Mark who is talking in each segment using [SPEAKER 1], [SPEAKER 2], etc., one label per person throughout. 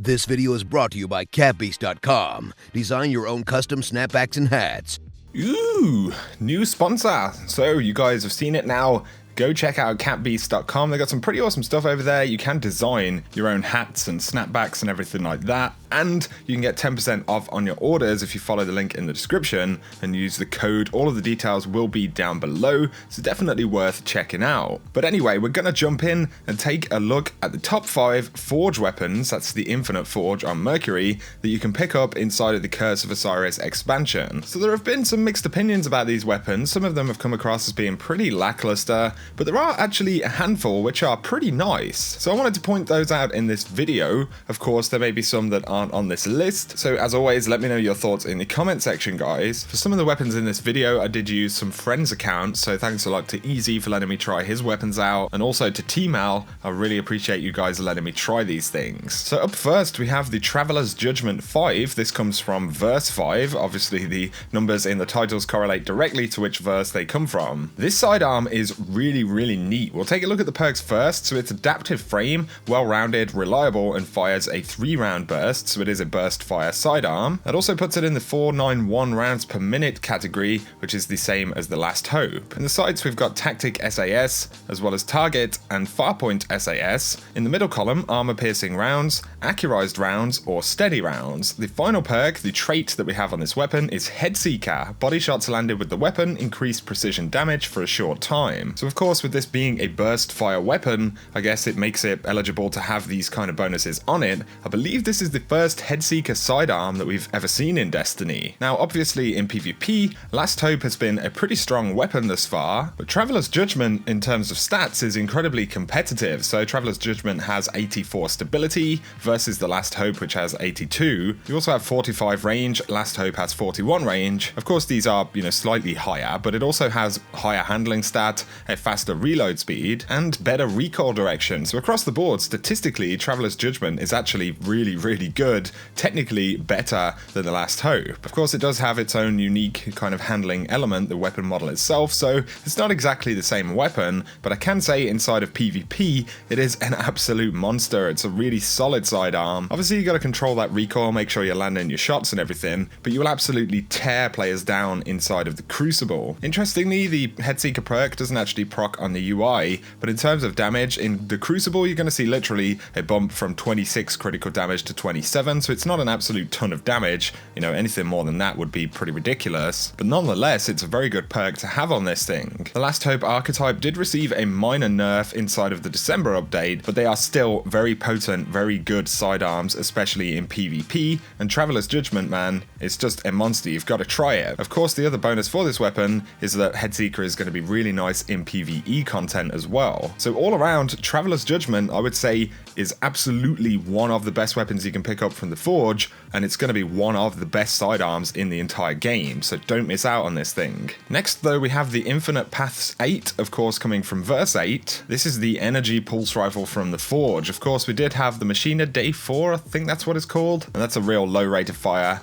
[SPEAKER 1] This video is brought to you by catbeast.com. Design your own custom snapbacks and hats.
[SPEAKER 2] Ooh, new sponsor. So you guys have seen it now. Go check out catbeast.com. They got some pretty awesome stuff over there. You can design your own hats and snapbacks and everything like that. And you can get 10% off on your orders if you follow the link in the description and use the code. All of the details will be down below, so definitely worth checking out. But anyway, we're going to jump in and take a look at the top 5 Forge weapons, that's the Infinite Forge on Mercury, that you can pick up inside of the Curse of Osiris expansion. So there have been some mixed opinions about these weapons. Some of them have come across as being pretty lackluster, but there are actually a handful which are pretty nice. So I wanted to point those out in this video. Of course, there may be some that aren't on this list. So as always, let me know your thoughts in the comment section, guys. For some of the weapons in this video, I did use some friends' accounts. So thanks a lot to Easy for letting me try his weapons out. And also to T-Mal, I really appreciate you guys letting me try these things. So up first, we have the Traveler's Judgment 5. This comes from verse 5. Obviously, the numbers in the titles correlate directly to which verse they come from. This sidearm is really neat. We'll take a look at the perks first. So it's adaptive frame, well-rounded, reliable, and fires a 3-round burst. So it is a burst fire sidearm. That also puts it in the 491 rounds per minute category, which is the same as the Last Hope. In the sights, we've got Tactic SAS, as well as Target and Farpoint SAS. In the middle column, armor-piercing rounds, accurized rounds, or steady rounds. The final perk, the trait that we have on this weapon, is Headseeker. Body shots landed with the weapon increase precision damage for a short time. So of course, with this being a burst fire weapon, I guess it makes it eligible to have these kind of bonuses on it. I believe this is the first Headseeker sidearm that we've ever seen in Destiny. Now obviously in PvP, Last Hope has been a pretty strong weapon thus far, but Traveler's Judgment in terms of stats is incredibly competitive. So Traveler's Judgment has 84 stability versus the Last Hope, which has 82. You also have 45 range, Last Hope has 41 range. Of course these are, slightly higher, but it also has higher handling stat, a faster reload speed, and better recoil direction. So across the board, statistically, Traveler's Judgment is actually really good, technically better than the Last Hope. Of course, it does have its own unique kind of handling element, the weapon model itself, so it's not exactly the same weapon, but I can say inside of PvP, it is an absolute monster. It's a really solid sidearm. Obviously, you got to control that recoil, make sure you're landing your shots and everything, but you will absolutely tear players down inside of the Crucible. Interestingly, the Headseeker perk doesn't actually proc on the UI, but in terms of damage, in the Crucible, you're going to see literally a bump from 26 critical damage to 27, so it's not an absolute ton of damage. Anything more than that would be pretty ridiculous, but nonetheless, it's a very good perk to have on this thing. The Last Hope archetype did receive a minor nerf inside of the December update, but they are still very potent, very good sidearms, especially in PvP, and Traveler's Judgment, man, it's just a monster. You've got to try it. Of course, the other bonus for this weapon is that Headseeker is going to be really nice in PvE content as well. So all around, Traveler's Judgment, I would say, is absolutely one of the best weapons you can pick up from the Forge, and it's going to be one of the best sidearms in the entire game, so don't miss out on this thing. Next though, we have the Infinite Paths 8, of course coming from verse 8. This is the energy pulse rifle from the Forge. Of course, we did have the Machina Day 4, I think that's what it's called, and that's a real low rate of fire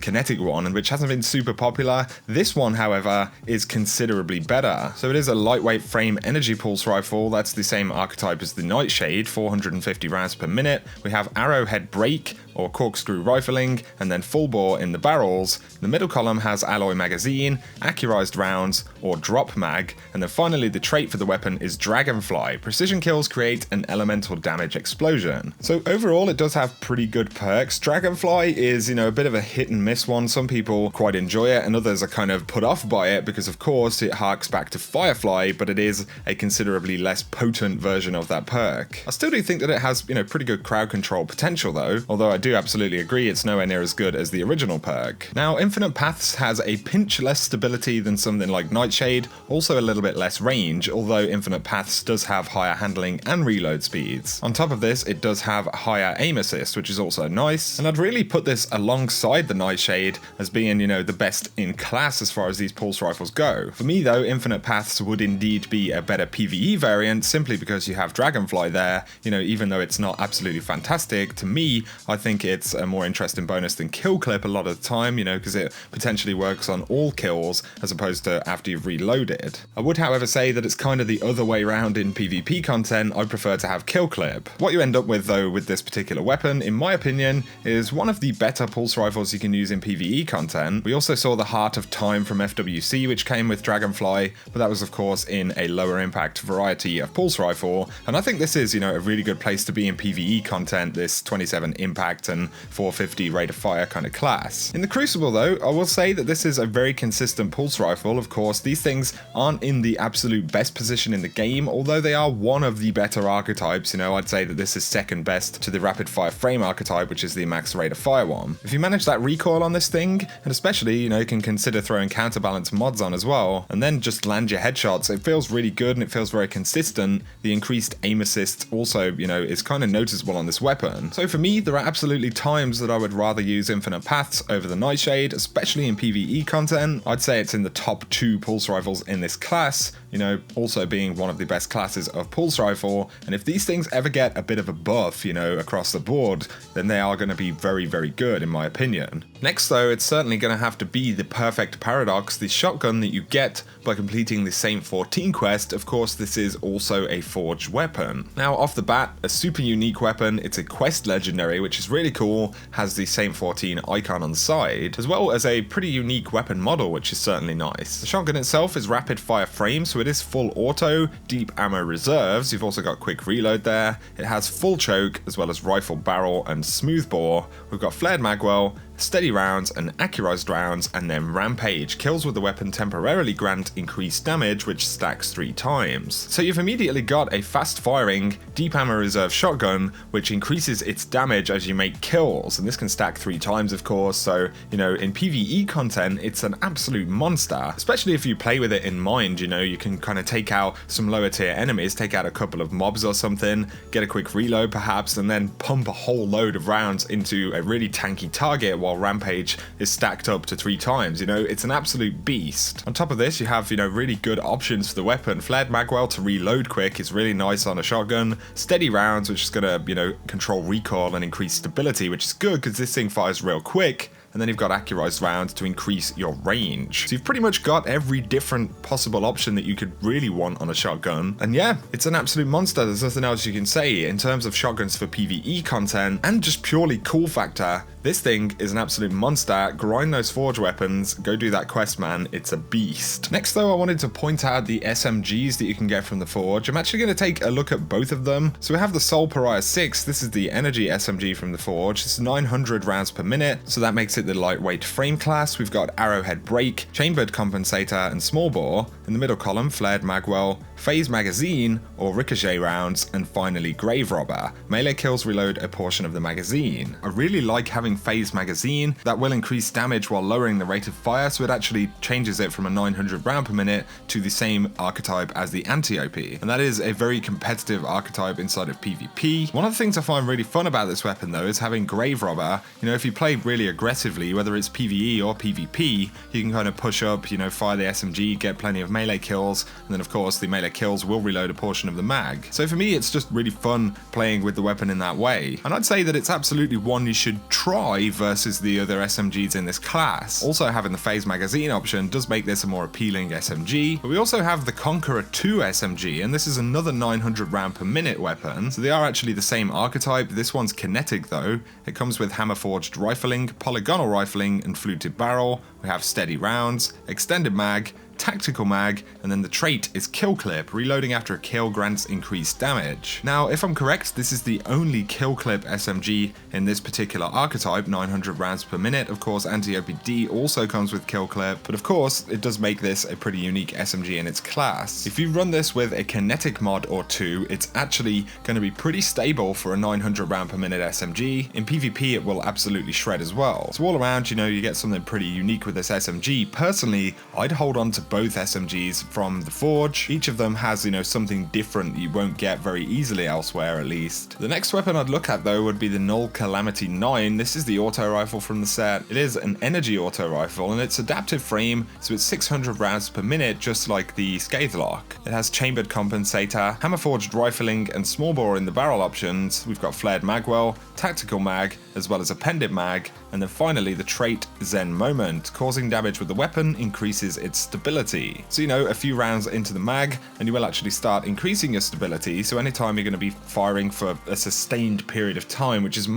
[SPEAKER 2] kinetic one, and which hasn't been super popular. This one, however, is considerably better. So it is a lightweight frame energy pulse rifle. That's the same archetype as the Nightshade, 450 rounds per minute. We have arrowhead break or corkscrew rifling, and then full bore in the barrels. The middle column has alloy magazine, accurized rounds, or drop mag, and then finally the trait for the weapon is Dragonfly. Precision kills create an elemental damage explosion. So overall, it does have pretty good perks. Dragonfly is, a bit of a hit and miss one. Some people quite enjoy it, and others are kind of put off by it because, of course, it harks back to Firefly, but it is a considerably less potent version of that perk. I still do think that it has, pretty good crowd control potential though, although I do absolutely agree it's nowhere near as good as the original perk. Now, Infinite Paths has a pinch less stability than something like Nightshade, also a little bit less range, although Infinite Paths does have higher handling and reload speeds. On top of this, it does have higher aim assist, which is also nice, and I'd really put this alongside the Nightshade as being, the best in class as far as these pulse rifles go. For me though, Infinite Paths would indeed might be a better PvE variant simply because you have Dragonfly there. You know, even though it's not absolutely fantastic, to me, I think it's a more interesting bonus than Kill Clip a lot of the time, you know, because it potentially works on all kills as opposed to after you've reloaded. I would, however, say that it's kind of the other way around in PvP content. I prefer to have Kill Clip. What you end up with, though, with this particular weapon, in my opinion, is one of the better pulse rifles you can use in PvE content. We also saw the Heart of Time from FWC, which came with Dragonfly, but that was, of course, in a lower impact variety of pulse rifle, and I think this is, you know, a really good place to be in PvE content, this 27 impact and 450 rate of fire kind of class. In the Crucible, though, I will say that this is a very consistent pulse rifle. Of course, these things aren't in the absolute best position in the game, although they are one of the better archetypes. You know, I'd say that this is second best to the rapid fire frame archetype, which is the max rate of fire one. If you manage that recoil on this thing, and especially, you know, you can consider throwing counterbalance mods on as well, and then just land your headshots, it feels really good and it feels very consistent. The increased aim assist also, you know, is kind of noticeable on this weapon. So for me, there are absolutely times that I would rather use Infinite Paths over the Nightshade, especially in PvE content. I'd say it's in the top 2 pulse rifles in this class, you know, also being one of the best classes of pulse rifle, and if these things ever get a bit of a buff, you know, across the board, then they are going to be very, very good in my opinion. Next though, it's certainly going to have to be the perfect paradox, the shotgun that you get by completing the Saint 14 quest. Of course, this is also a forged weapon. Now, off the bat, a super unique weapon. It's a quest legendary, which is really cool, has the Saint 14 icon on the side, as well as a pretty unique weapon model, which is certainly nice. The shotgun itself is rapid fire frame, so it is full auto, deep ammo reserves. You've also got quick reload there. It has full choke, as well as rifle barrel and smooth bore. We've got flared magwell, steady rounds and accurized rounds, and then rampage. Kills with the weapon temporarily grant increased damage, which stacks 3 times. So you've immediately got a fast firing, deep ammo reserve shotgun, which increases its damage as you make kills, and this can stack 3 times, of course. So, you know, in PvE content, it's an absolute monster, especially if you play with it in mind. You know, you can kind of take out some lower tier enemies, take out a couple of mobs or something, get a quick reload perhaps, and then pump a whole load of rounds into a really tanky target while rampage is stacked up to 3 times. You know, it's an absolute beast. On top of this, you have, you know, really good options for the weapon. Flared magwell to reload quick is really nice on a shotgun. Steady rounds, which is gonna, you know, control recoil and increase stability, which is good because this thing fires real quick. And then you've got accurized rounds to increase your range. So you've pretty much got every different possible option that you could really want on a shotgun. And yeah, it's an absolute monster. There's nothing else you can say in terms of shotguns for PvE content and just purely cool factor. This thing is an absolute monster. Grind those forge weapons, go do that quest, man. It's a beast. Next though, I wanted to point out the SMGs that you can get from the forge. I'm actually going to take a look at both of them. So we have the Soul Pariah 6. This is the energy SMG from the forge. It's 900 rounds per minute, so that makes it the lightweight frame class. We've got arrowhead break, chambered compensator, and small bore. In the middle column, flared magwell, phase magazine or ricochet rounds, and finally grave robber. Melee kills reload a portion of the magazine. I really like having phase magazine. That will increase damage while lowering the rate of fire, so it actually changes it from a 900 round per minute to the same archetype as the anti-OP, and that is a very competitive archetype inside of PvP. One of the things I find really fun about this weapon though is having grave robber. You know, if you play really aggressively, whether it's PvE or PvP, you can kind of push up, you know, fire the SMG, get plenty of melee kills, and then of course the melee kills will reload a portion of the mag. So for me, it's just really fun playing with the weapon in that way, and I'd say that it's absolutely one you should try versus the other SMGs in this class. Also, having the phase magazine option does make this a more appealing SMG, but we also have the Conqueror 2 SMG, and this is another 900 round per minute weapon, so they are actually the same archetype. This one's kinetic though. It comes with hammer forged rifling, polygonal rifling, and fluted barrel. We have steady rounds, extended mag, tactical mag, and then the trait is kill clip. Reloading after a kill grants increased damage. Now, if I'm correct, this is the only kill clip SMG in this particular archetype, 900 rounds per minute. Of course, anti-OPD also comes with kill clip, but of course, it does make this a pretty unique SMG in its class. If you run this with a kinetic mod or 2, it's actually going to be pretty stable for a 900 round per minute SMG. In PvP, it will absolutely shred as well. So all around, you know, you get something pretty unique with this SMG. Personally, I'd hold on to both SMGs from the Forge. Each of them has, you know, something different you won't get very easily elsewhere, at least. The next weapon I'd look at though would be the Null Calamity 9. This is the auto rifle from the set. It is an energy auto rifle and it's adaptive frame, so it's 600 rounds per minute, just like the Scathelock. It has chambered compensator, hammer forged rifling and small bore in the barrel options. We've got flared magwell, tactical mag, as well as appended mag, and then finally the trait Zen Moment. Causing damage with the weapon increases its stability. So, you know, a few rounds into the mag and you will actually start increasing your stability, so anytime you're going to be firing for a sustained period of time, which is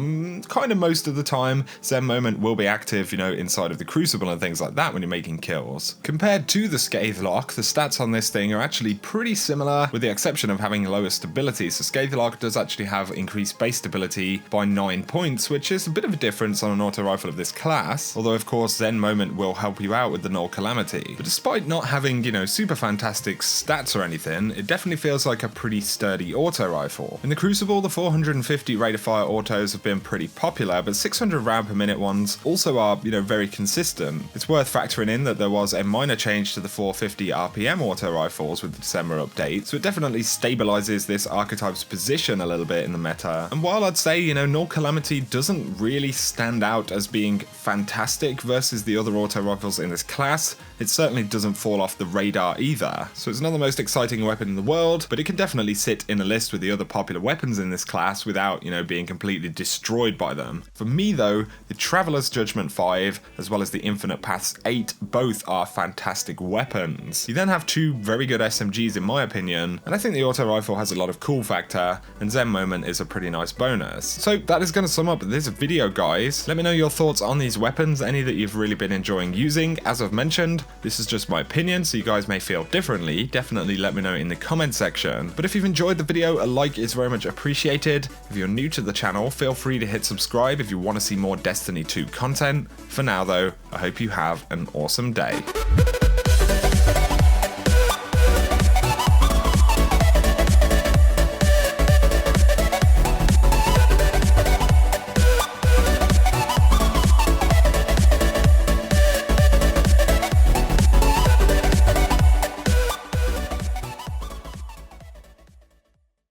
[SPEAKER 2] kind of most of the time, Zen Moment will be active, you know, inside of the Crucible and things like that when you're making kills. Compared to the Scathelock, the stats on this thing are actually pretty similar, with the exception of having lower stability. So Scathelock does actually have increased base stability by 9 points, which is a bit of a difference on an auto rifle of this class, although of course Zen Moment will help you out with the Null Calamity. But despite not having, you know, super fantastic stats or anything, it definitely feels like a pretty sturdy auto rifle. In the Crucible, the 450 rate of fire autos have been pretty popular, but 600 round per minute ones also are, you know, very consistent. It's worth factoring in that there was a minor change to the 450 RPM auto rifles with the December update, so it definitely stabilizes this archetype's position a little bit in the meta. And while I'd say, you know, Null Calamity doesn't really stand out as being fantastic versus the other auto rifles in this class, it certainly doesn't fall off the radar either. So it's not the most exciting weapon in the world, but it can definitely sit in a list with the other popular weapons in this class without, you know, being completely destroyed by them. For me though, the Traveler's Judgment 5 as well as the Infinite Paths 8 both are fantastic weapons. You then have two very good SMGs in my opinion, and I think the auto rifle has a lot of cool factor, and Zen Moment is a pretty nice bonus. So that is going to sum up this video, guys. Let me know your thoughts on these weapons, any that you've really been enjoying using. As I've mentioned, this is just my opinion, so you guys may feel differently. Definitely let me know in the comment section. But if you've enjoyed the video, a like is very much appreciated. If you're new to the channel, feel free to hit subscribe if you want to see more Destiny 2 content. For now though, I hope you have an awesome day.